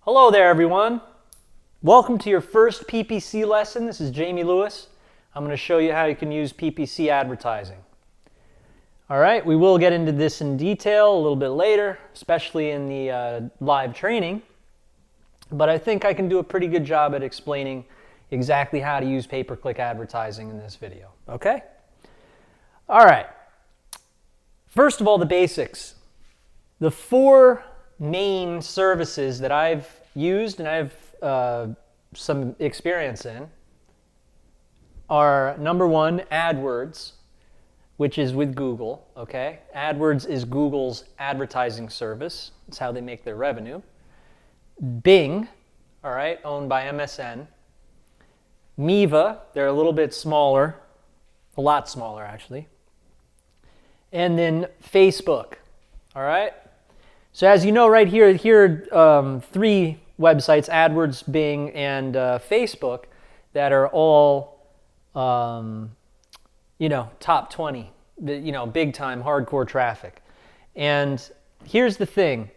Hello there, everyone. Welcome to your first PPC lesson. This is Jamie Lewis. I'm going to show you how you can use PPC advertising. All right, we will get into this in detail a little bit later, especially in the live training. But I think I can do a pretty good job at explaining exactly how to use pay-per-click advertising in this video. Okay? All right. First of all, the basics. The four main services that I've used and I have some experience in are, number one, Adwords, which is with Google, okay? Adwords is Google's advertising service. It's how they make their revenue. Bing, all right, owned by MSN. Miva, they're a little bit smaller, a lot smaller actually. And then Facebook, all right? So as you know right here are three websites, AdWords, Bing, and Facebook, that are all, top 20, big time, hardcore traffic. And here's the thing.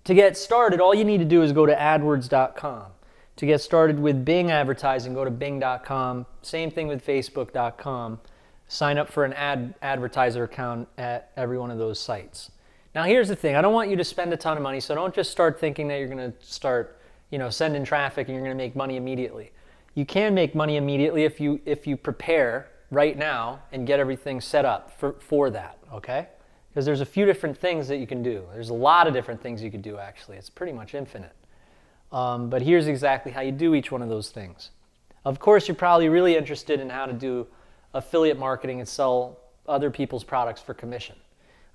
To get started, all you need to do is go to adwords.com. To get started with Bing advertising, go to bing.com. Same thing with facebook.com. Sign up for an advertiser account at every one of those sites. Now here's the thing, I don't want you to spend a ton of money, so don't just start thinking that you're going to start, sending traffic and you're going to make money immediately. You can make money immediately if you prepare right now and get everything set up for that, okay? Because there's a few different things that you can do. There's a lot of different things you could do actually. It's pretty much infinite. But here's exactly how you do each one of those things. Of course, you're probably really interested in how to do affiliate marketing and sell other people's products for commission,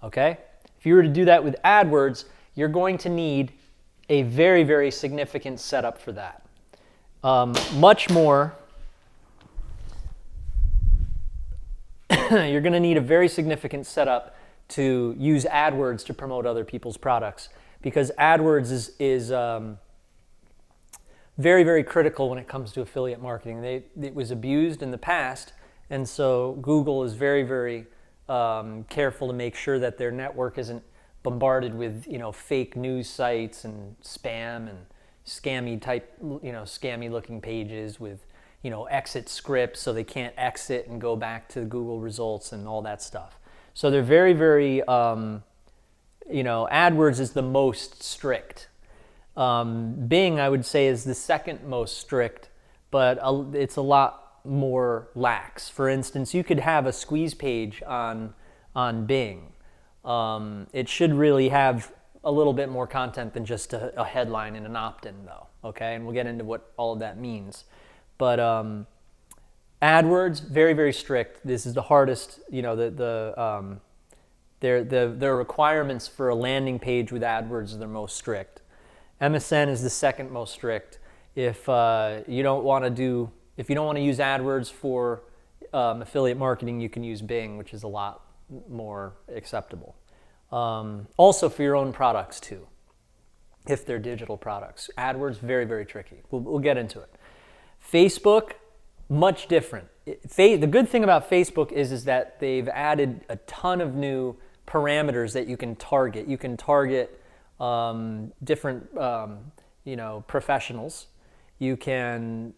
okay? If you were to do that with AdWords, you're going to need a very, very significant setup for that. Much more, you're going to need a very significant setup to use AdWords to promote other people's products, because AdWords is very, very critical when it comes to affiliate marketing. It was abused in the past, and so Google is very, very careful to make sure that their network isn't bombarded with fake news sites and spam and scammy type scammy looking pages with exit scripts, so they can't exit and go back to Google results and all that stuff. So they're very, very AdWords is the most strict. Bing, I would say, is the second most strict, but it's a lot more lax. For instance, you could have a squeeze page on Bing. It should really have a little bit more content than just a headline and an opt-in, though. Okay, and we'll get into what all of that means. But AdWords, very, very strict. This is the hardest. The requirements for a landing page with AdWords are the most strict. MSN is the second most strict. If you don't want to use AdWords for affiliate marketing, you can use Bing, which is a lot more acceptable. Also for your own products too, if they're digital products. AdWords, very, very tricky. We'll get into it. Facebook, much different. The good thing about Facebook is that they've added a ton of new parameters that you can target. You can target different professionals. You can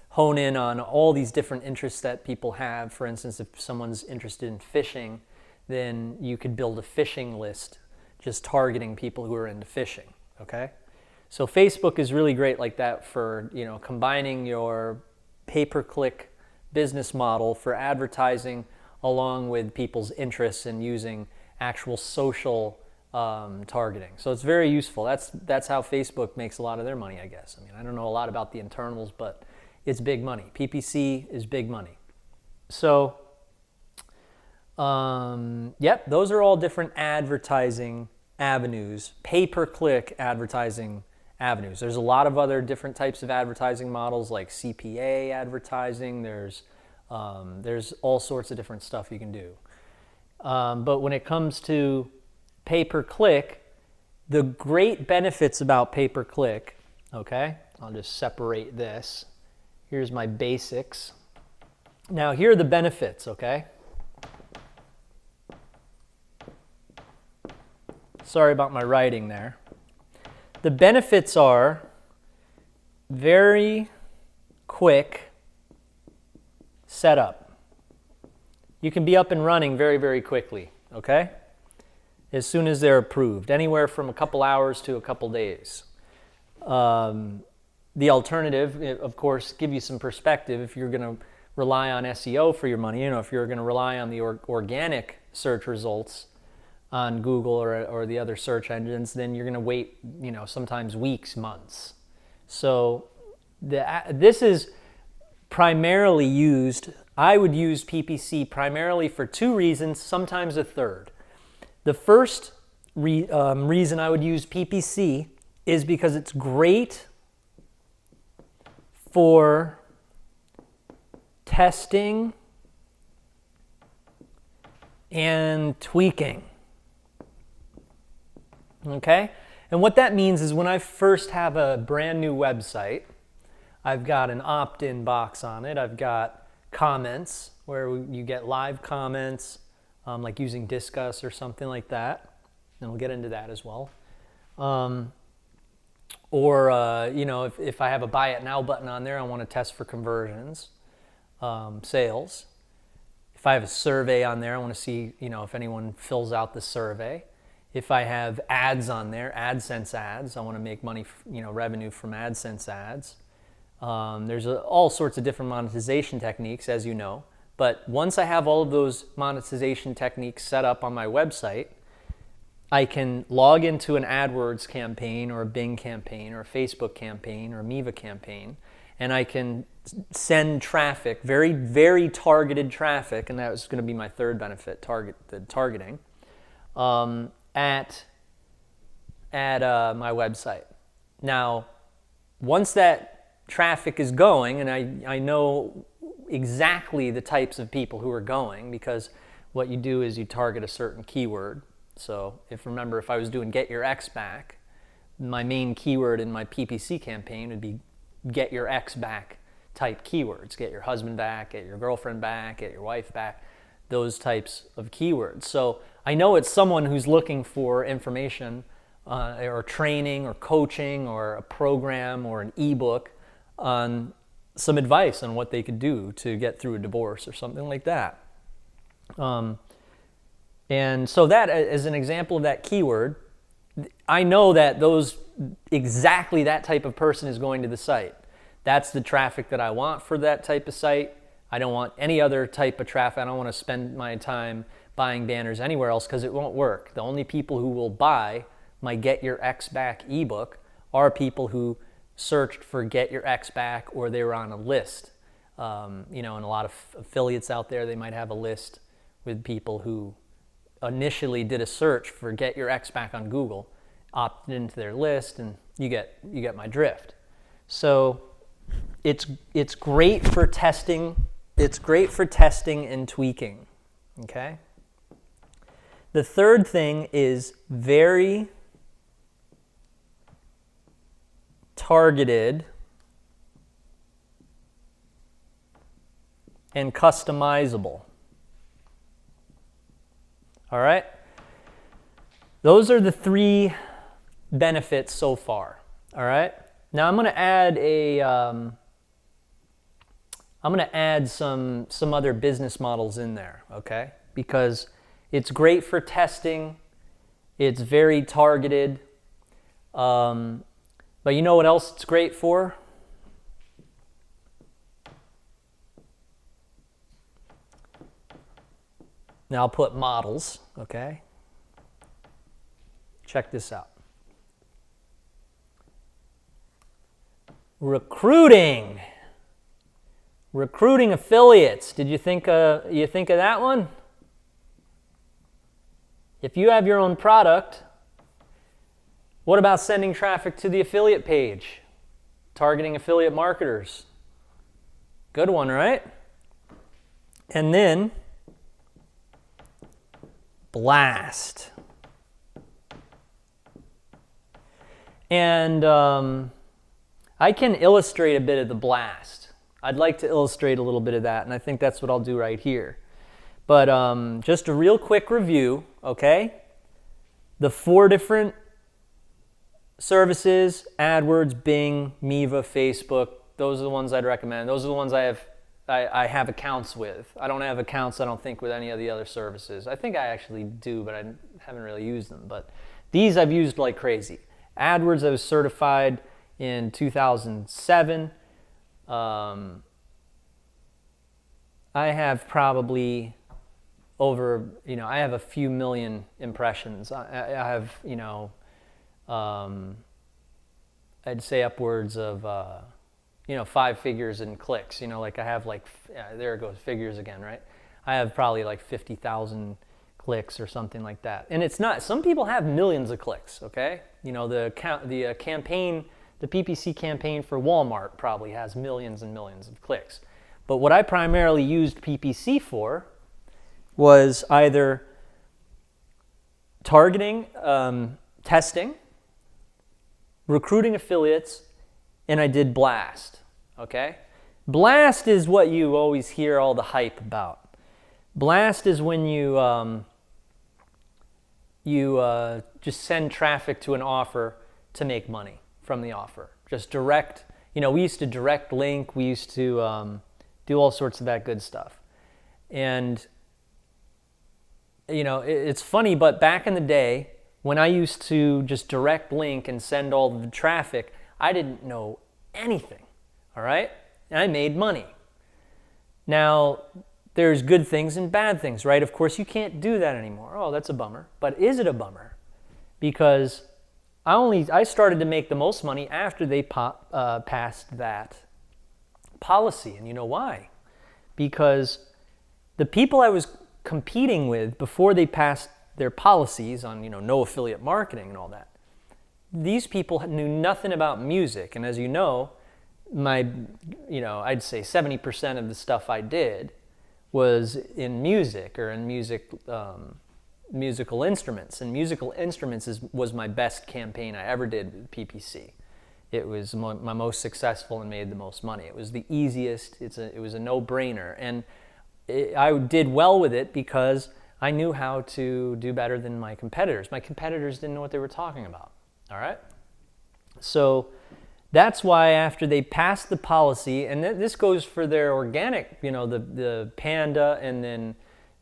hone in on all these different interests that people have. For instance, if someone's interested in fishing, then you could build a fishing list just targeting people who are into fishing, okay? So Facebook is really great like that for combining your pay-per-click business model for advertising along with people's interests and using actual social targeting. So it's very useful. That's how Facebook makes a lot of their money, I guess. I mean, I don't know a lot about the internals, but it's big money. PPC is big money. So, those are all different advertising avenues, pay-per-click advertising avenues. There's a lot of other different types of advertising models, like CPA advertising. There's all sorts of different stuff you can do. But when it comes to pay-per-click, the great benefits about pay-per-click, okay, I'll just separate this. Here's my basics. Now, here are the benefits, okay? Sorry about my writing there. The benefits are very quick setup. You can be up and running very, very quickly, okay? As soon as they're approved, anywhere from a couple hours to a couple days. The alternative, of course, give you some perspective if you're going to rely on SEO for your money. You know, if you're going to rely on the organic search results on Google or the other search engines, then you're going to wait, you know, sometimes weeks, months. So this is primarily used, I would use PPC primarily for two reasons, sometimes a third. The first reason I would use PPC is because it's great for testing and tweaking. Okay? And what that means is when I first have a brand new website, I've got an opt-in box on it. I've got comments where you get live comments, like using Discuss or something like that. And we'll get into that as well. You know, if I have a Buy It Now button on there, I want to test for conversions, sales. If I have a survey on there, I want to see, you know, if anyone fills out the survey. If I have ads on there, AdSense ads, I want to make money, you know, revenue from AdSense ads. There's all sorts of different monetization techniques, as you know. But once I have all of those monetization techniques set up on my website, I can log into an AdWords campaign or a Bing campaign or a Facebook campaign or a Miva campaign, and I can send traffic, very, very targeted traffic, and that was going to be my third benefit, the targeting, at my website. Now, once that traffic is going, and I know exactly the types of people who are going, because what you do is you target a certain keyword. So if I was doing Get Your Ex Back, my main keyword in my PPC campaign would be Get Your Ex Back type keywords. Get your husband back, get your girlfriend back, get your wife back, those types of keywords. So I know it's someone who's looking for information or training or coaching or a program or an ebook on some advice on what they could do to get through a divorce or something like that. And so that, as an example of that keyword, I know that exactly that type of person is going to the site. That's the traffic that I want for that type of site. I don't want any other type of traffic. I don't want to spend my time buying banners anywhere else because it won't work. The only people who will buy my Get Your Ex Back ebook are people who searched for Get Your Ex Back or they were on a list. You know, and a lot of affiliates out there, they might have a list with people who initially did a search for Get Your Ex Back on Google, opted into their list, and you get my drift. So it's great for testing. It's great for testing and tweaking. Okay. The third thing is very targeted and customizable. All right? Those are the three benefits so far. All right? Now I'm going to add some other business models in there, okay? Because it's great for testing. It's very targeted. But you know what else it's great for? Now I'll put models, okay? Check this out. Recruiting affiliates. Did you think of that one? If you have your own product, what about sending traffic to the affiliate page? Targeting affiliate marketers. Good one, right? And then blast. And I can illustrate a bit of the blast. I'd like to illustrate a little bit of that, and I think that's what I'll do right here. But just a real quick review, okay? The 4 different services, AdWords, Bing, Miva, Facebook, those are the ones I'd recommend. Those are the ones I have accounts with. I don't have accounts, I don't think, with any of the other services. I think I actually do, but I haven't really used them. But these I've used like crazy. AdWords, I was certified in 2007. I have probably over, I have a few million impressions. I have, I'd say upwards of, 5 figures in clicks. Like I have there it goes, figures again, right? I have probably like 50,000 clicks or something like that. And it's not, some people have millions of clicks, okay? The campaign, the PPC campaign for Walmart probably has millions and millions of clicks. But what I primarily used PPC for was either targeting, testing, recruiting affiliates, and I did blast, okay? Blast is what you always hear all the hype about. Blast is when you just send traffic to an offer to make money from the offer. Just direct, we used to direct link, we used to do all sorts of that good stuff. And, it's funny, but back in the day, when I used to just direct link and send all the traffic, I didn't know anything, all right? And I made money. Now, there's good things and bad things, right? Of course, you can't do that anymore. Oh, that's a bummer. But is it a bummer? Because I started to make the most money after they passed that policy. And you know why? Because the people I was competing with before they passed their policies on, no affiliate marketing and all that, these people knew nothing about music. And as you know, I'd say 70% of the stuff I did was in music or in musical instruments. And musical instruments was my best campaign I ever did with PPC. It was my most successful and made the most money. It was the easiest. It was a no-brainer. And I did well with it because I knew how to do better than my competitors. My competitors didn't know what they were talking about. All right? So that's why after they passed the policy, and this goes for their organic, the Panda and then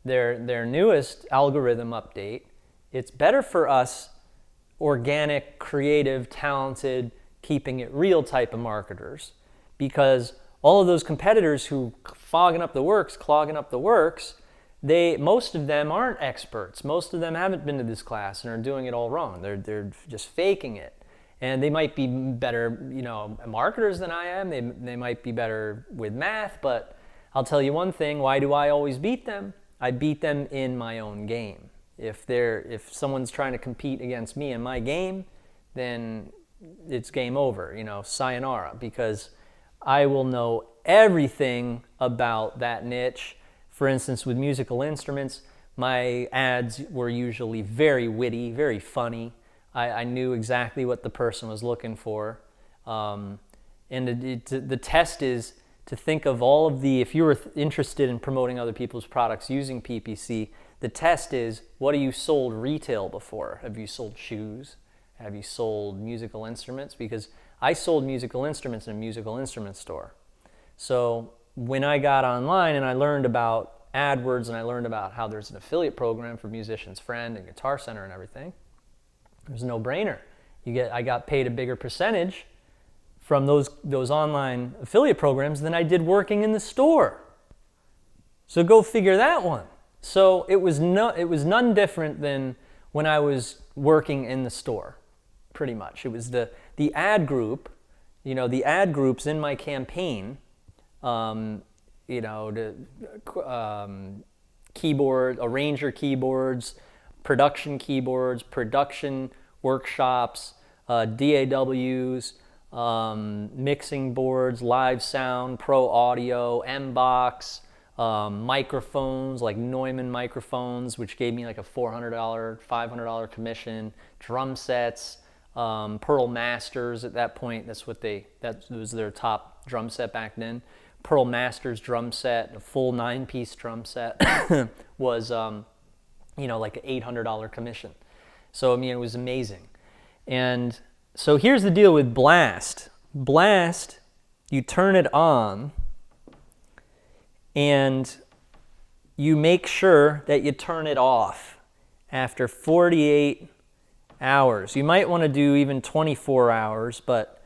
their newest algorithm update, it's better for us organic, creative, talented, keeping it real type of marketers, because all of those competitors who clogging up the works, most of them aren't experts. Most of them haven't been to this class and are doing it all wrong. They're just faking it. And they might be better, marketers than I am. They might be better with math, but I'll tell you one thing, why do I always beat them? I beat them in my own game. If someone's trying to compete against me in my game, then it's game over, sayonara, because I will know everything about that niche. For instance, with musical instruments, my ads were usually very witty, very funny. I knew exactly what the person was looking for. And the test is to think of all of if you were interested in promoting other people's products using PPC, the test is, what have you sold retail before? Have you sold shoes? Have you sold musical instruments? Because I sold musical instruments in a musical instrument store. So when I got online and I learned about AdWords and I learned about how there's an affiliate program for Musician's Friend and Guitar Center and everything, it was a no-brainer. I got paid a bigger percentage from those online affiliate programs than I did working in the store. So go figure that one. So it was none different than when I was working in the store, pretty much. It was the ad group, the ad groups in my campaign, keyboard, arranger keyboards, production keyboards, production workshops, DAWs, mixing boards, live sound, pro audio, M-Box, microphones like Neumann microphones, which gave me like a $400, $500 commission, drum sets, Pearl Masters at that point. That was their top drum set back then. Pearl Masters drum set, a full 9-piece drum set was, like an $800 commission. So, it was amazing. And So here's the deal with Blast. Blast, you turn it on and you make sure that you turn it off after 48 hours. You might want to do even 24 hours, but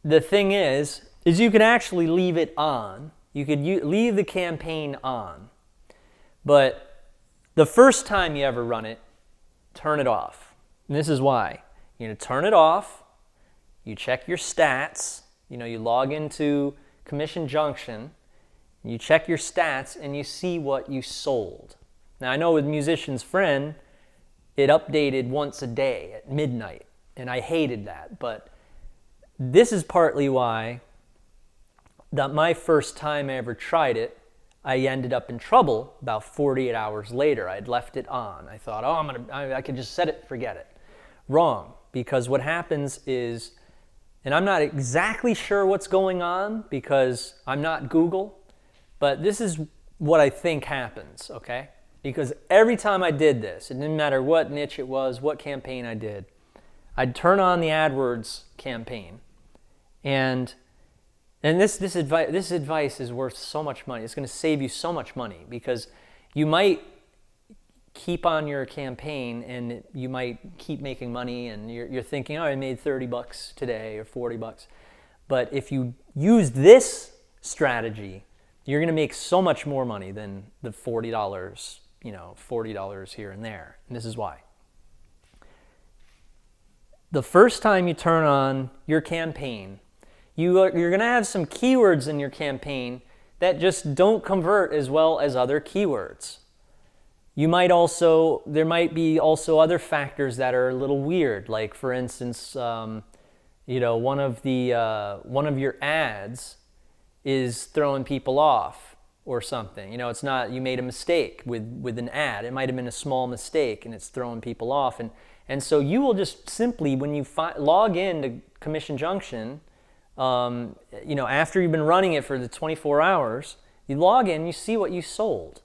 the thing is you can actually leave it on. You could leave the campaign on. But the first time you ever run it, turn it off. And this is why. You're going to turn it off. You check your stats. You log into Commission Junction. You check your stats and you see what you sold. Now, I know with Musician's Friend, it updated once a day at midnight, and I hated that. But this is partly why that my first time I ever tried it, I ended up in trouble about 48 hours later. I'd left it on. I thought, I could just set it, forget it. Wrong, because what happens is, and I'm not exactly sure what's going on because I'm not Google, but this is what I think happens, okay? Because every time I did this, it didn't matter what niche it was, what campaign I did, I'd turn on the Adwords campaign, and this advice is worth so much money. It's going to save you so much money because you might keep on your campaign and you might keep making money and you're thinking, I made $30 today or $40. But if you use this strategy, you're going to make so much more money than the $40, $40 here and there. And this is why. The first time you turn on your campaign, you're going to have some keywords in your campaign that just don't convert as well as other keywords. There might be also other factors that are a little weird. Like for instance, one of your ads is throwing people off or something. It's not, you made a mistake with an ad. It might have been a small mistake and it's throwing people off. And so you will just simply, when you log in to Commission Junction, after you've been running it for the 24 hours, you log in, you see what you sold.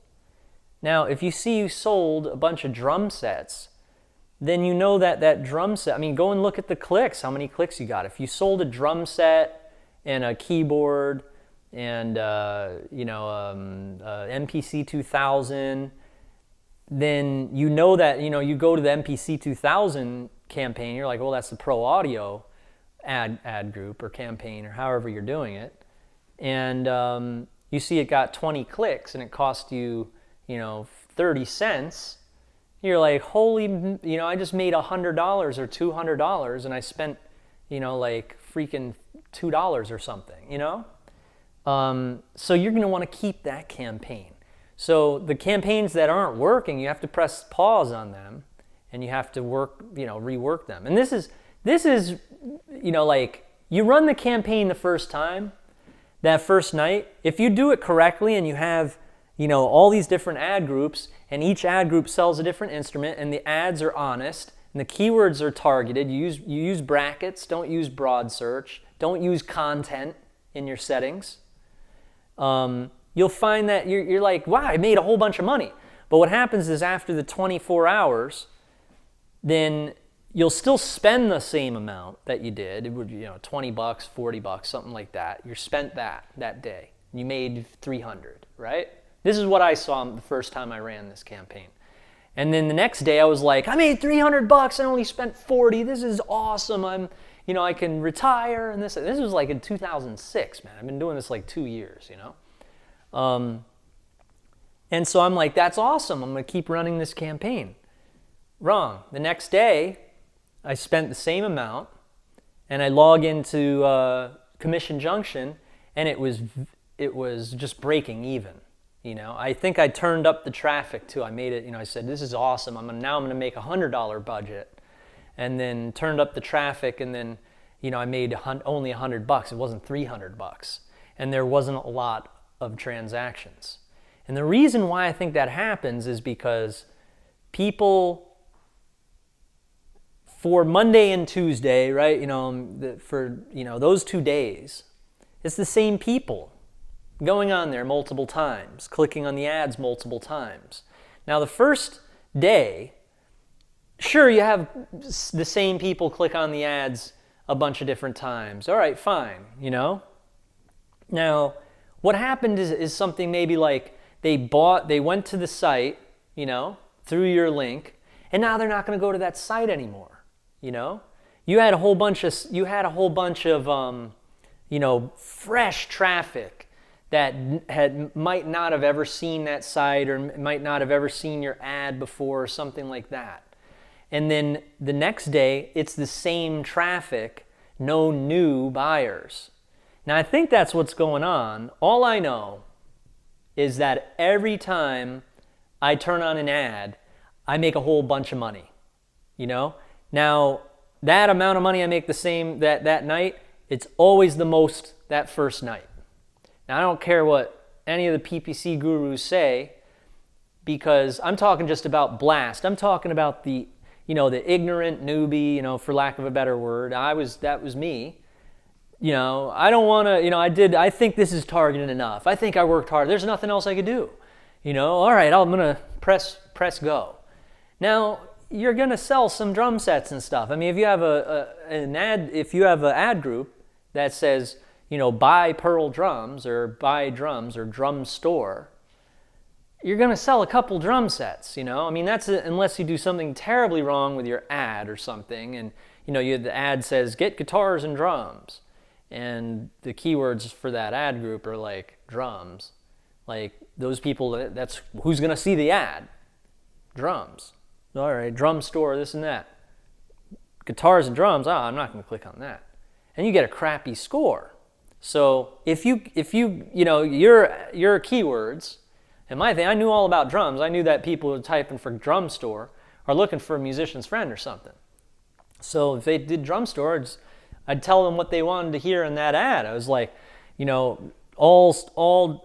Now, if you see you sold a bunch of drum sets, then you know that drum set, go and look at the clicks, how many clicks you got. If you sold a drum set and a keyboard and, MPC 2000, then you know that, you go to the MPC 2000 campaign, you're like, well, that's the pro audio ad group or campaign or however you're doing it. And you see it got 20 clicks and it cost you, 30 cents. You're like, holy, I just made $100 or $200 and I spent, like freaking $2 or something, So you're going to want to keep that campaign. So the campaigns that aren't working, you have to press pause on them and you have to rework them. And this is, like you run the campaign the first time, that first night, if you do it correctly and you have, all these different ad groups and each ad group sells a different instrument and the ads are honest and the keywords are targeted, you use brackets, don't use broad search, don't use content in your settings, you'll find that you're like, wow, I made a whole bunch of money. But what happens is after the 24 hours, then you'll still spend the same amount that you did. It would, $20, $40, something like that. You spent that day. You made 300, right? This is what I saw the first time I ran this campaign. And then the next day I was like, I made $300, I only spent 40. This is awesome. I can retire. And this was like in 2006, man. I've been doing this like 2 years, And so I'm like, that's awesome. I'm going to keep running this campaign. Wrong. The next day, I spent the same amount, and I log into Commission Junction, and it was just breaking even. I think I turned up the traffic too. I made it. I said, this is awesome. Now I'm going to make a $100 budget, and then turned up the traffic, and then I made only $100. It wasn't $300, and there wasn't a lot of transactions. And the reason why I think that happens is because people, for Monday and Tuesday, right? For those 2 days, it's the same people going on there multiple times, clicking on the ads multiple times. Now the first day, Sure, you have the same people click on the ads a bunch of different times. All right, fine, you know? Now, what happened is something maybe like they went to the site, you know, through your link, and now they're not going to go to that site anymore, you know? You had a whole bunch of, you know, fresh traffic that might not have ever seen that site or might not have ever seen your ad before or something like that. And then the next day, it's the same traffic, no new buyers. Now, I think that's what's going on. All I know is that every time I turn on an ad, I make a whole bunch of money, you know? Now, that amount of money I make the same that night, it's always the most that first night. Now, I don't care what any of the PPC gurus say, because I'm talking just about blast. I'm talking about the, you know, the ignorant newbie, you know, for lack of a better word. That was me. You know, I don't want to, you know, I think this is targeted enough. I think I worked hard. There's nothing else I could do. You know, all right, I'm going to press go. Now, you're going to sell some drum sets and stuff. I mean, if you have an ad group that says, you know, buy Pearl drums or buy drums or drum store, you're going to sell a couple drum sets, you know? I mean, that's unless you do something terribly wrong with your ad or something, and, you know, the ad says, get guitars and drums. And the keywords for that ad group are like drums. Like those people, that's who's going to see the ad. Drums. All right, drum store, this and that. Guitars and drums, I'm not going to click on that. And you get a crappy score. So if you know, your keywords, and my thing, I knew all about drums. I knew that people who type in for drum store are looking for a musician's friend or something. So if they did drum store, I'd tell them what they wanted to hear in that ad. I was like, you know, all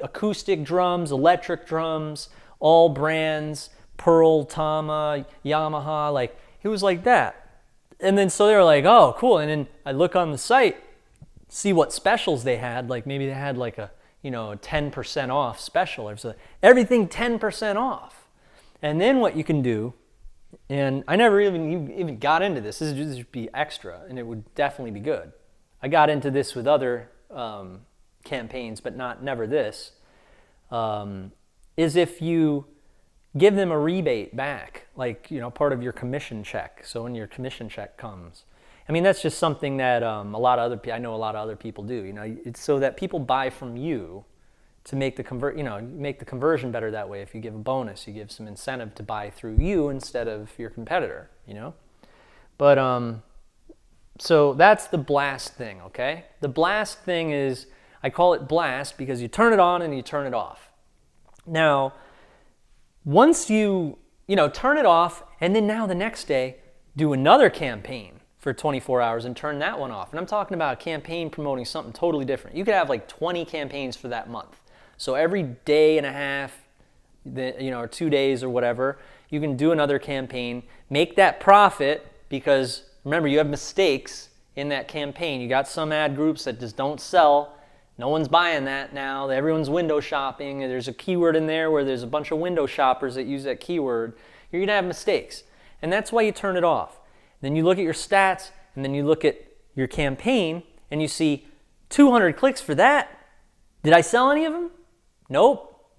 acoustic drums, electric drums, all brands, Pearl, Tama, Yamaha, like it was like that. And then so they were like, oh, cool. And then I look on the site, see what specials they had. Like maybe they had like a 10% off special or something. Everything 10% off. And then what you can do, and I never even got into this. This would just be extra, and it would definitely be good. I got into this with other campaigns, but never this. Is if you give them a rebate back, like, you know, part of your commission check. So when your commission check comes, I mean, that's just something that I know a lot of other people do. You know, it's so that people buy from you to make the conversion better that way. If you give a bonus, you give some incentive to buy through you instead of your competitor, you know? But so that's the blast thing, okay? The blast thing is, I call it blast because you turn it on and you turn it off. Now, once you turn it off, and then now the next day, do another campaign for 24 hours and turn that one off. And I'm talking about a campaign promoting something totally different. You could have like 20 campaigns for that month. So every day and a half, or 2 days or whatever, you can do another campaign, make that profit, because remember, you have mistakes in that campaign. You got some ad groups that just don't sell. No one's buying that now. Everyone's window shopping. There's a keyword in there where there's a bunch of window shoppers that use that keyword. You're going to have mistakes. And that's why you turn it off. Then you look at your stats, and then you look at your campaign, and you see 200 clicks for that. Did I sell any of them? Nope.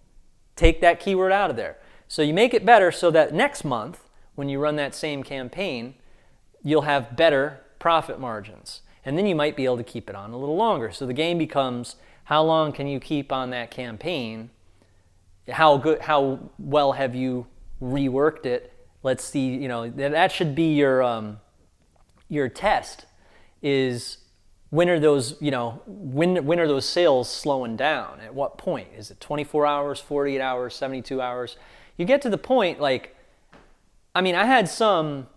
Take that keyword out of there. So you make it better so that next month, when you run that same campaign, you'll have better profit margins. And then you might be able to keep it on a little longer. So the game becomes, how long can you keep on that campaign? How well have you reworked it? Let's see, that should be your test, is when are those, when are those sales slowing down? At what point? Is it 24 hours, 48 hours, 72 hours? You get to the point, I had some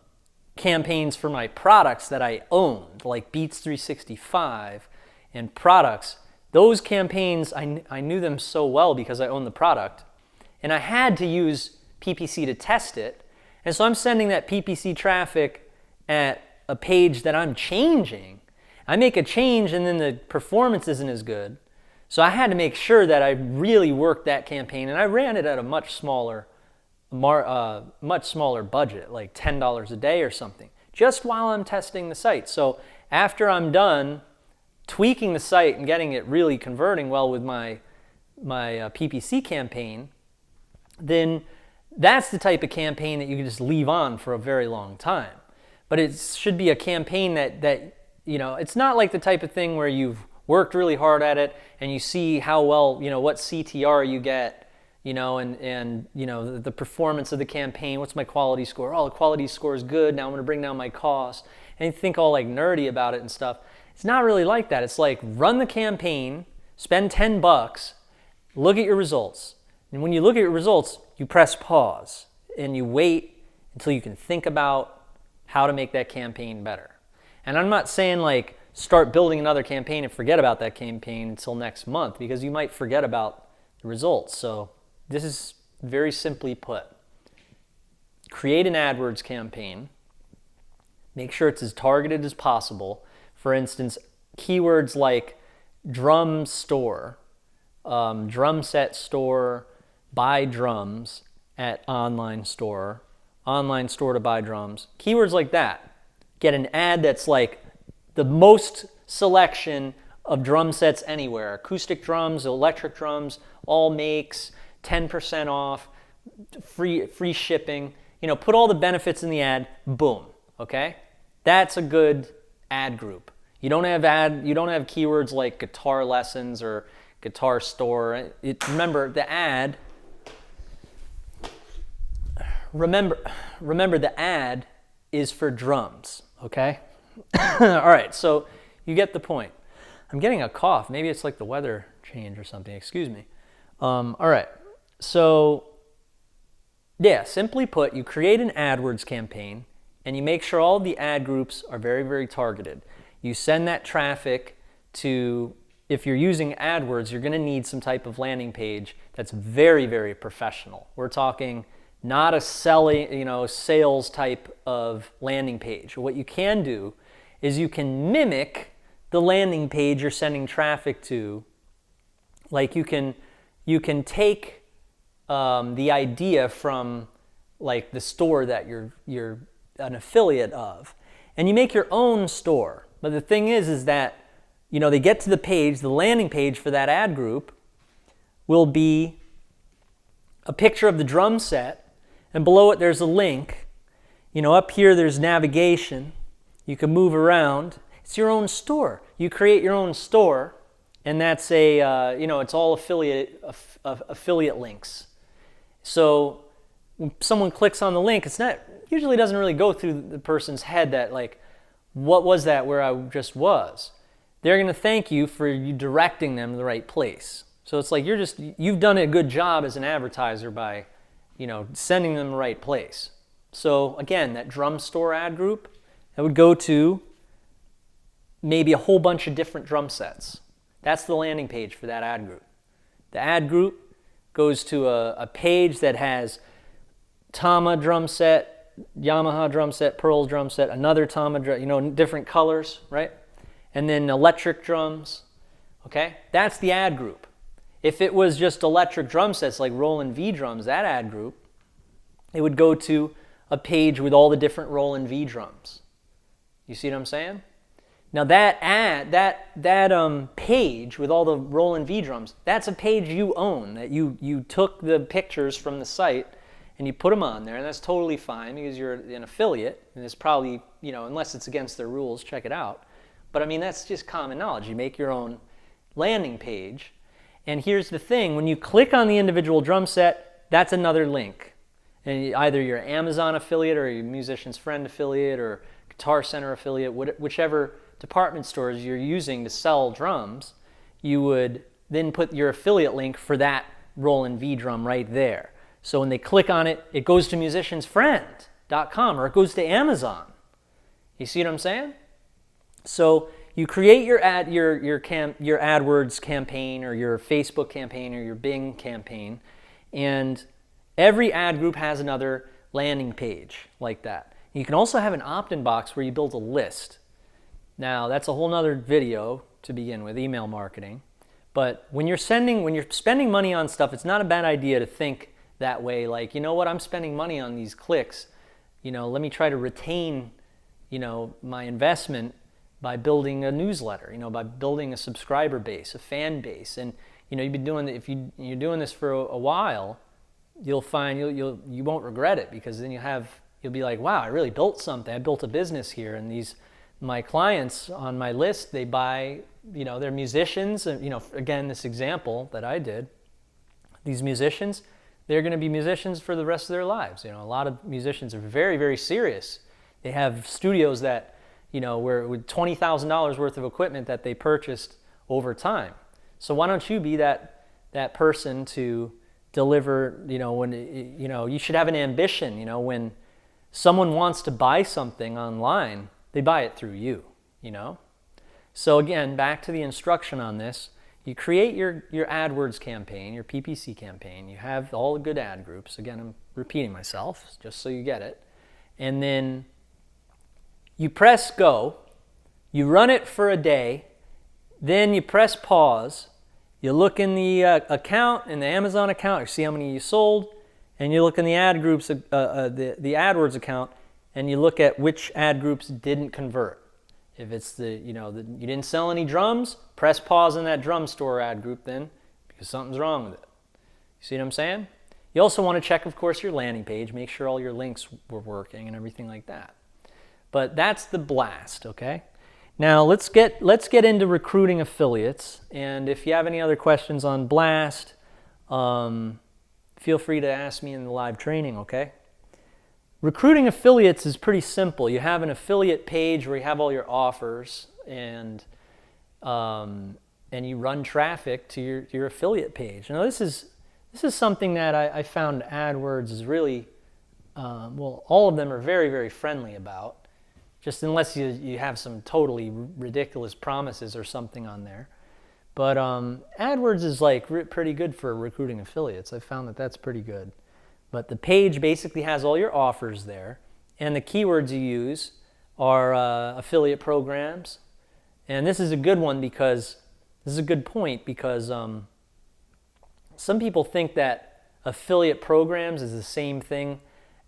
campaigns for my products that I owned, like Beats 365 and products. Those campaigns, I knew them so well because I owned the product, and I had to use PPC to test it. And so I'm sending that PPC traffic at a page that I'm changing. I make a change and then the performance isn't as good. So I had to make sure that I really worked that campaign, and I ran it at a much smaller much smaller budget, like $10 a day or something, just while I'm testing the site. So after I'm done tweaking the site and getting it really converting well with my PPC campaign, then that's the type of campaign that you can just leave on for a very long time. But it should be a campaign that it's not like the type of thing where you've worked really hard at it and you see how well, what CTR you get, and the performance of the campaign. What's my quality score? Oh, the quality score is good. Now I'm going to bring down my cost. And you think all like nerdy about it and stuff. It's not really like that. It's like run the campaign, spend $10, look at your results. And when you look at your results, you press pause and you wait until you can think about how to make that campaign better. And I'm not saying like start building another campaign and forget about that campaign until next month, because you might forget about the results. So this is very simply put. Create an AdWords campaign. Make sure it's as targeted as possible. For instance, keywords like drum store, drum set store, buy drums at online store to buy drums. Keywords like that. Get an ad that's like the most selection of drum sets anywhere. Acoustic drums, electric drums, all makes, 10% off, free shipping. Put all the benefits in the ad, boom, okay? That's a good ad group. You don't have keywords like guitar lessons or guitar store. Remember the ad is for drums, okay? All right, so you get the point. I'm getting a cough. Maybe it's like the weather change or something. Excuse me. All right, so yeah, simply put, you create an AdWords campaign and you make sure all the ad groups are very, very targeted. You send that traffic to, if you're using AdWords, you're going to need some type of landing page that's very, very professional. We're talking not a sales type of landing page. What you can do is you can mimic the landing page you're sending traffic to. Like you can take the idea from like the store that you're an affiliate of, and you make your own store. But the thing is that they get to the page, the landing page for that ad group will be a picture of the drum set, and below it there's a link. Up here there's navigation. You can move around. It's your own store. You create your own store, and that's it's all affiliate links. So when someone clicks on the link, usually doesn't really go through the person's head that like, what was that where I just was? They're going to thank you for you directing them to the right place. So it's like you've done a good job as an advertiser by, sending them the right place. So again, that drum store ad group, that would go to maybe a whole bunch of different drum sets. That's the landing page for that ad group. The ad group goes to a page that has Tama drum set, Yamaha drum set, Pearl drum set, another Tama drum, different colors, right? And then electric drums, okay? That's the ad group. If it was just electric drum sets like Roland V drums, that ad group, it would go to a page with all the different Roland V drums. You see what I'm saying? Now that page with all the Roland V drums, that's a page you own, that you took the pictures from the site and you put them on there, and that's totally fine because you're an affiliate, and it's probably, unless it's against their rules, check it out. But I mean, that's just common knowledge. You make your own landing page, and here's the thing, when you click on the individual drum set, that's another link. And either your Amazon affiliate or your Musician's Friend affiliate or Guitar Center affiliate, whichever department stores you're using to sell drums, you would then put your affiliate link for that Roland V drum right there. So when they click on it, it goes to musiciansfriend.com or it goes to Amazon. You see what I'm saying? So you create your AdWords campaign or your Facebook campaign or your Bing campaign, and every ad group has another landing page like that. You can also have an opt-in box where you build a list. Now, that's a whole nother video to begin with, email marketing. But when you're spending money on stuff, it's not a bad idea to think that way, like, you know what, I'm spending money on these clicks, let me try to retain, my investment by building a newsletter, by building a subscriber base, a fan base. And, you've been doing, if you're doing this for a while, you'll find you won't regret it, because then you'll be like, wow, I really built something. I built a business here. And my clients on my list, they buy, they're musicians. And, again, this example that I did, these musicians, they're going to be musicians for the rest of their lives. A lot of musicians are very, very serious. They have studios that, where with $20,000 worth of equipment that they purchased over time. So why don't you be that person to deliver, when, you should have an ambition, when someone wants to buy something online, they buy it through you, So again, back to the instruction on this. You create your AdWords campaign, your PPC campaign. You have all the good ad groups. Again, I'm repeating myself just so you get it. And then you press go. You run it for a day. Then you press pause. You look in the account, in the Amazon account, you see how many you sold. And you look in the ad groups, the AdWords account, and you look at which ad groups didn't convert. If it's you didn't sell any drums, press pause in that drum store ad group then, because something's wrong with it. You see what I'm saying? You also want to check, of course, your landing page, make sure all your links were working and everything like that. But that's the blast, okay? Now let's get into recruiting affiliates. And if you have any other questions on blast, feel free to ask me in the live training, okay? Recruiting affiliates is pretty simple. You have an affiliate page where you have all your offers, and you run traffic to your affiliate page. Now this is something that I found AdWords is really, all of them are very, very friendly about, just unless you have some totally ridiculous promises or something on there. But AdWords is like pretty good for recruiting affiliates. I found that that's pretty good. But the page basically has all your offers there, and the keywords you use are affiliate programs. And this is a good one because this is a good point because some people think that affiliate programs is the same thing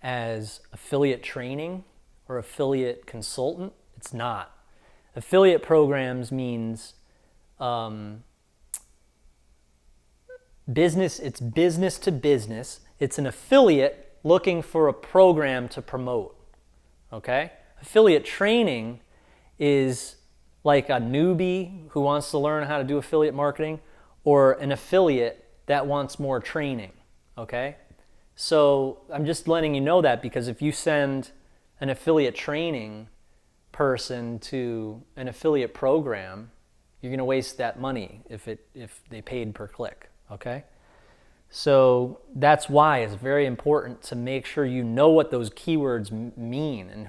as affiliate training or affiliate consultant. It's not. Affiliate programs means business. It's business to business. It's an affiliate looking for a program to promote, okay? Affiliate training is like a newbie who wants to learn how to do affiliate marketing, or an affiliate that wants more training, okay? So I'm just letting you know that, because if you send an affiliate training person to an affiliate program, you're going to waste that money if they paid per click, okay? So that's why it's very important to make sure you know what those keywords mean and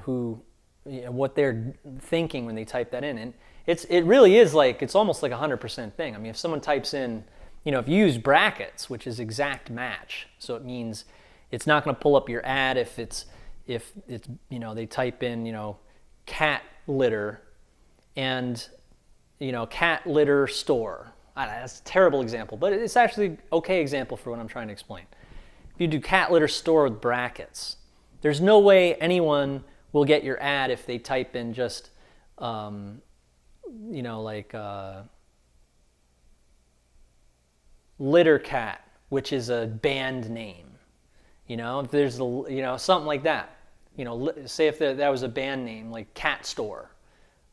what they're thinking when they type that in. And it really is like, it's almost like a 100% thing. I mean, if someone types in, if you use brackets, which is exact match, so it means it's not going to pull up your ad if they type in, cat litter and, cat litter store. That's a terrible example, but it's actually an okay example for what I'm trying to explain. If you do cat litter store with brackets, there's no way anyone will get your ad if they type in just, litter cat, which is a band name. If there's something like that. Say if that was a band name like Cat Store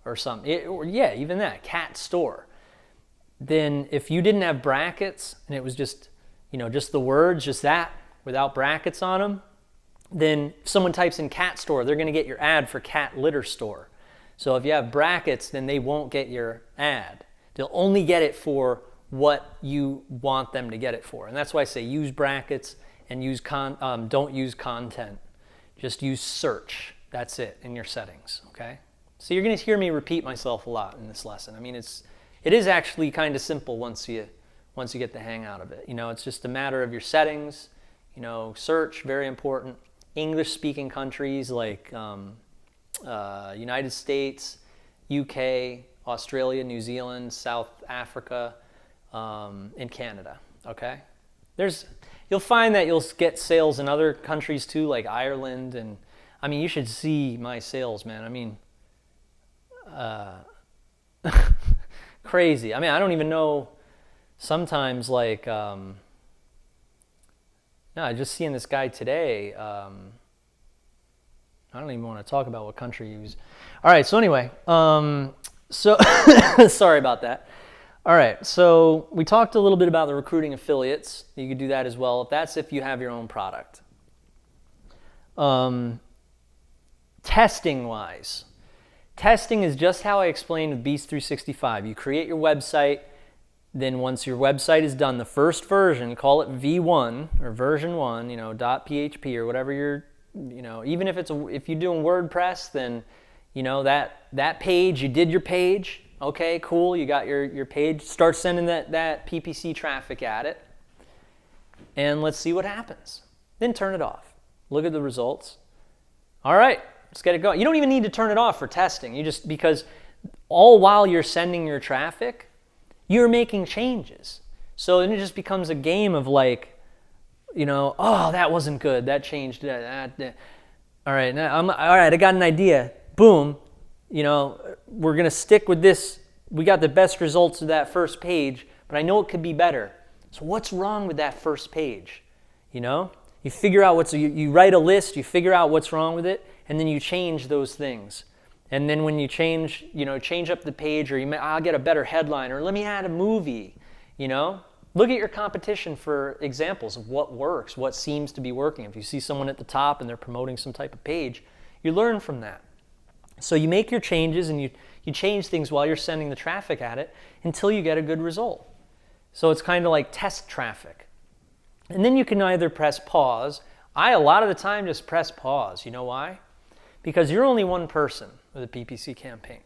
or something. Even that, Cat Store. Then if you didn't have brackets and it was just, just the words, just that, without brackets on them, then if someone types in cat store, they're going to get your ad for cat litter store. So if you have brackets, then they won't get your ad. They'll only get it for what you want them to get it for. And that's why I say use brackets and don't use content. Just use search. That's it in your settings, okay? So you're going to hear me repeat myself a lot in this lesson. I mean, it is actually kind of simple once you get the hang out of it. It's just a matter of your settings. Search, very important. English-speaking countries like United States, UK, Australia, New Zealand, South Africa, and Canada. Okay, You'll find that you'll get sales in other countries too, like Ireland. And I mean, you should see my sales, man. I mean, crazy. I mean, I don't even know sometimes, like, no, just seeing this guy today. I don't even want to talk about what country he was. All right, so anyway, so sorry about that. All right, so we talked a little bit about the recruiting affiliates. You could do that as well. That's if you have your own product. Testing-wise, testing is just how I explained with Beast 365. You create your website, then once your website is done, the first version, call it V1 or version 1, you know, .php or whatever you're, you know, even if if you're doing WordPress, then, you know, that page, you did your page. Okay, cool, you got your page. Start sending that PPC traffic at it, and let's see what happens. Then turn it off. Look at the results. All right, let's get it going. You don't even need to turn it off for testing. You just, because all while you're sending your traffic, you're making changes. So then it just becomes a game of like, you know, oh, that wasn't good. That changed. All right, now all right, I got an idea. Boom. You know, we're going to stick with this. We got the best results of that first page, but I know it could be better. So what's wrong with that first page? You know, you figure out you write a list, you figure out what's wrong with it, and then you change those things. And then when you change up the page, or I'll get a better headline, or let me add a movie, you know. Look at your competition for examples of what works, what seems to be working. If you see someone at the top and they're promoting some type of page, you learn from that. So you make your changes and you change things while you're sending the traffic at it until you get a good result. So it's kind of like test traffic. And then you can either press pause. I, a lot of the time, just press pause. You know why? Because you're only one person with a PPC campaign.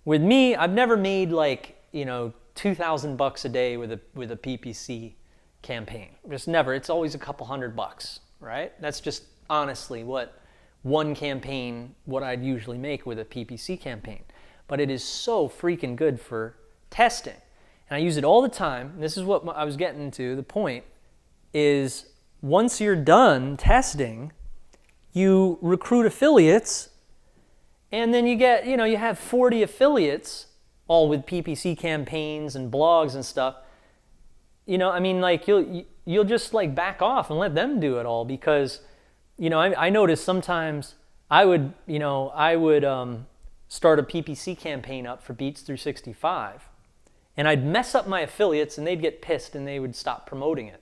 With me, I've never made like, you know, $2,000 a day with a PPC campaign. Just never. It's always a couple $100, right? That's just honestly what one campaign, what I'd usually make with a PPC campaign. But it is so freaking good for testing. And I use it all the time. This is what I was getting to. The point is, once you're done testing, you recruit affiliates, and then you get, you know, you have 40 affiliates, all with PPC campaigns and blogs and stuff. You know, I mean, like, you'll just like back off and let them do it all, because, you know, I noticed sometimes I would start a PPC campaign up for Beats 365, and I'd mess up my affiliates, and they'd get pissed, and they would stop promoting it.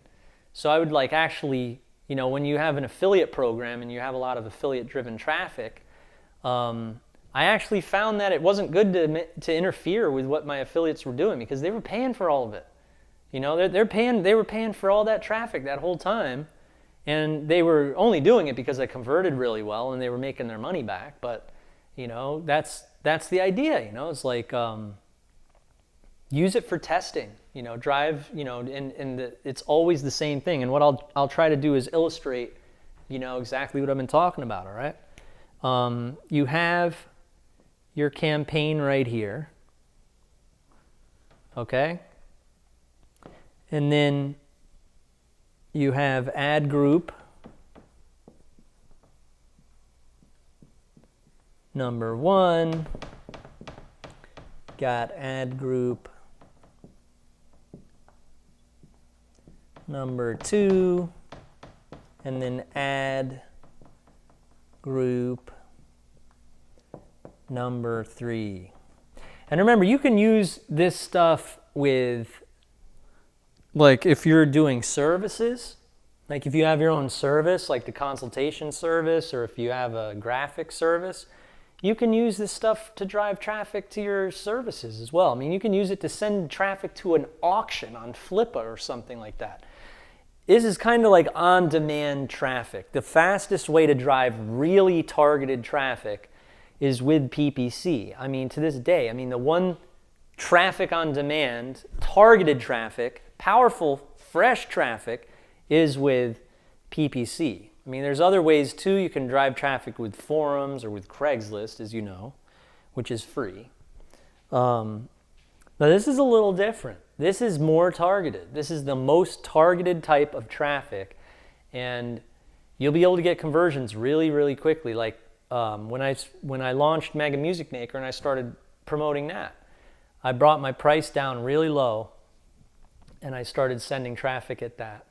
So I would like actually, you know, when you have an affiliate program and you have a lot of affiliate-driven traffic, I actually found that it wasn't good to interfere with what my affiliates were doing, because they were paying for all of it. You know, they were paying for all that traffic that whole time. And they were only doing it because I converted really well and they were making their money back. But, you know, that's the idea, you know. It's like, use it for testing, you know, drive, you know, and it's always the same thing. And what I'll try to do is illustrate, you know, exactly what I've been talking about, all right? You have your campaign right here, okay? And then you have ad group number 1, got ad group number 2, and then ad group number 3. And remember, you can use this stuff with, like, if you're doing services, like if you have your own service, like the consultation service, or if you have a graphic service, you can use this stuff to drive traffic to your services as well. I mean, you can use it to send traffic to an auction on Flippa or something like that. This is kind of like on-demand traffic. The fastest way to drive really targeted traffic is with PPC. I mean, to this day, I mean, the one traffic on demand, targeted traffic, powerful, fresh traffic is with PPC. I mean, there's other ways too. You can drive traffic with forums or with Craigslist, as you know, which is free. The Now this is a little different. This is more targeted. This is the most targeted type of traffic, and you'll be able to get conversions really, really quickly. Like when I launched Mega Music Maker and I started promoting that, I brought my price down really low, and I started sending traffic at that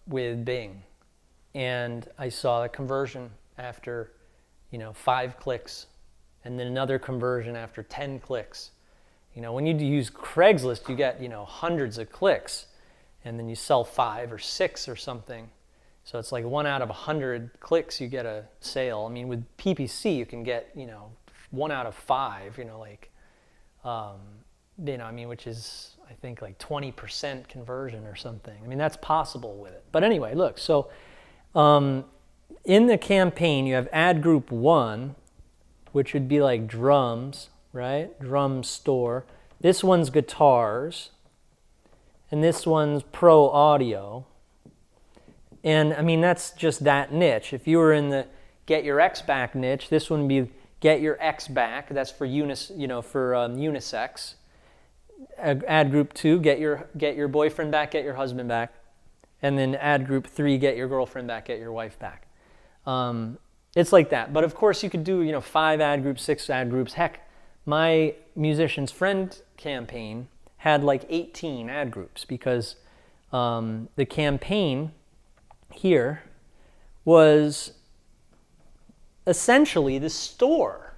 with Bing, and I saw a conversion after 5 clicks, and then another conversion after 10 clicks. When you use Craigslist, you get hundreds of clicks, and then you sell 5 or 6 or something. So it's like 1 out of 100 clicks you get a sale. I mean, with PPC you can get 1 out of 5. Which is I think like 20% conversion or something. I mean, that's possible with it. But anyway, look. So in the campaign you have ad group 1, which would be like drums, right? Drum store. This one's guitars, and this one's pro audio. And I mean, that's just that niche. If you were in the get your ex back niche, this one would be get your ex back. That's for unisex. Ad group 2, get your boyfriend back, get your husband back. And then ad group 3, get your girlfriend back, get your wife back. It's like that. But of course you could do 5 ad groups, 6 ad groups. Heck, my musician's friend campaign had like 18 ad groups, because the campaign here was essentially the store,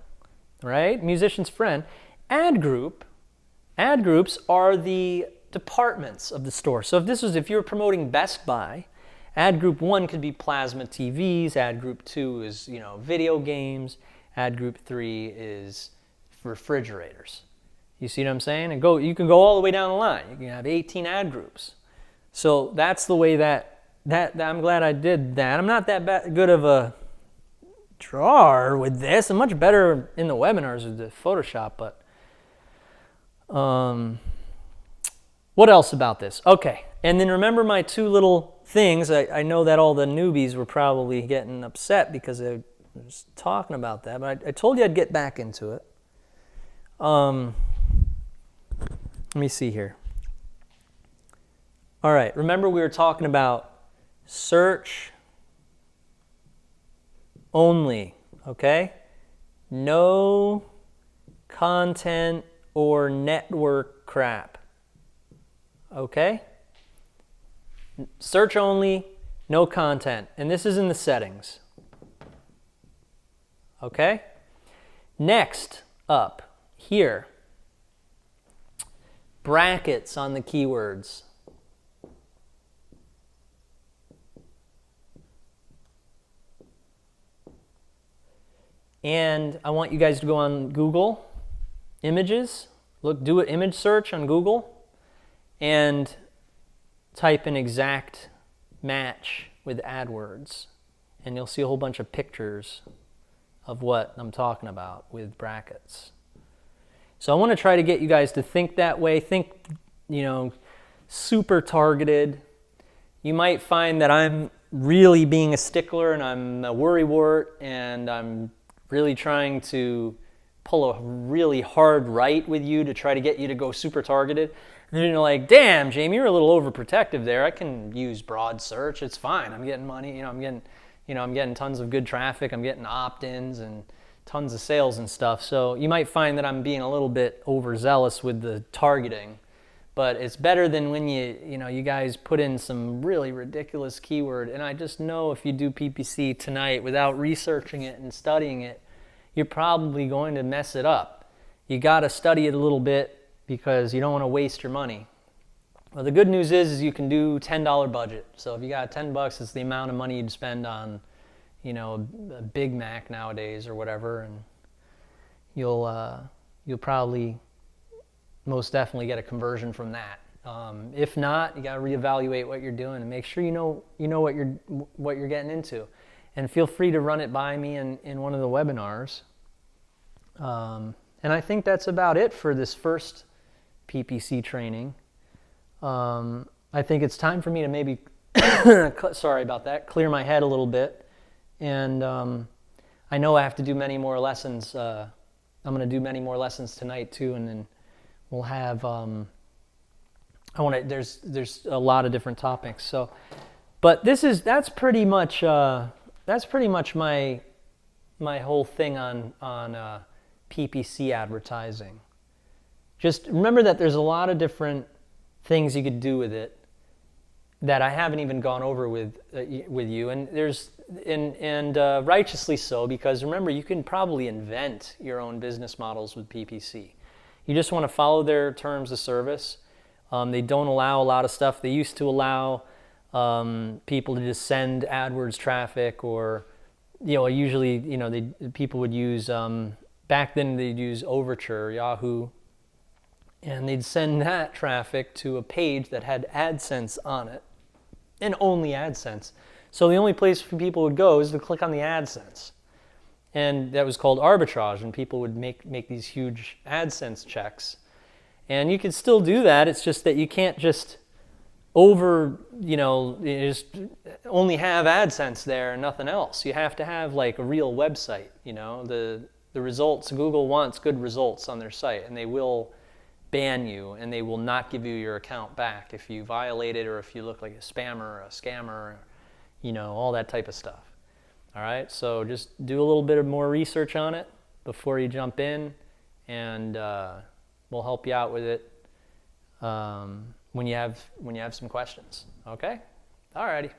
right? Musician's friend. Ad groups are the departments of the store. So if you were promoting Best Buy, ad group 1 could be plasma TVs, ad group 2 is video games, ad group 3 is refrigerators. You see what I'm saying? And you can go all the way down the line. You can have 18 ad groups. So that's the way that I'm glad I did that. I'm not that good of a drawer with this. I'm much better in the webinars with the Photoshop, but what else about this? Okay, and then remember my 2 little things. I know that all the newbies were probably getting upset because I was talking about that, but I told you I'd get back into it. Let me see here. All right, remember we were talking about search only, okay? No content or network crap, okay? Search only, no content. And this is in the settings, okay? Next up here, brackets on the keywords. And I want you guys to go on Google Images, do an image search on Google, and type in exact match with AdWords, and you'll see a whole bunch of pictures of what I'm talking about with brackets. So I want to try to get you guys to think that way. Think, super targeted. You might find that I'm really being a stickler and I'm a worrywart and I'm really trying to pull a really hard right with you to try to get you to go super targeted. And then you're like, damn, Jamie, you're a little overprotective there. I can use broad search. It's fine. I'm getting money. I'm getting tons of good traffic. I'm getting opt-ins and tons of sales and stuff. So you might find that I'm being a little bit overzealous with the targeting. But it's better than when you guys put in some really ridiculous keyword. And I just know if you do PPC tonight without researching it and studying it, you're probably going to mess it up. You got to study it a little bit because you don't want to waste your money. Well, the good news is you can do $10 budget. So if you got $10, it's the amount of money you'd spend on, a Big Mac nowadays or whatever, and you'll probably most definitely get a conversion from that. If not, you got to reevaluate what you're doing and make sure you know what you're getting into. And feel free to run it by me in one of the webinars. And I think that's about it for this first PPC training. I think it's time for me to maybe, sorry about that, clear my head a little bit. And I know I have to do many more lessons. I'm going to do many more lessons tonight too, and then we'll have there's a lot of different topics. So, but that's pretty much my whole thing on PPC advertising. Just remember that there's a lot of different things you could do with it that I haven't even gone over with you, and righteously so, because remember, you can probably invent your own business models with PPC. You just want to follow their terms of service. They don't allow a lot of stuff. They used to allow people to just send AdWords traffic, or usually people would use back then they'd use Overture, Yahoo, and they'd send that traffic to a page that had AdSense on it, and only AdSense. So the only place for people would go is to click on the AdSense. And that was called arbitrage, and people would make these huge AdSense checks. And you could still do that, it's just that you can't just just only have AdSense there and nothing else. You have to have like a real website, the results, Google wants good results on their site, and they will ban you, and they will not give you your account back if you violate it, or if you look like a spammer or a scammer, all that type of stuff. All right, so just do a little bit of more research on it before you jump in, and we'll help you out with it when you have some questions. Okay, all righty.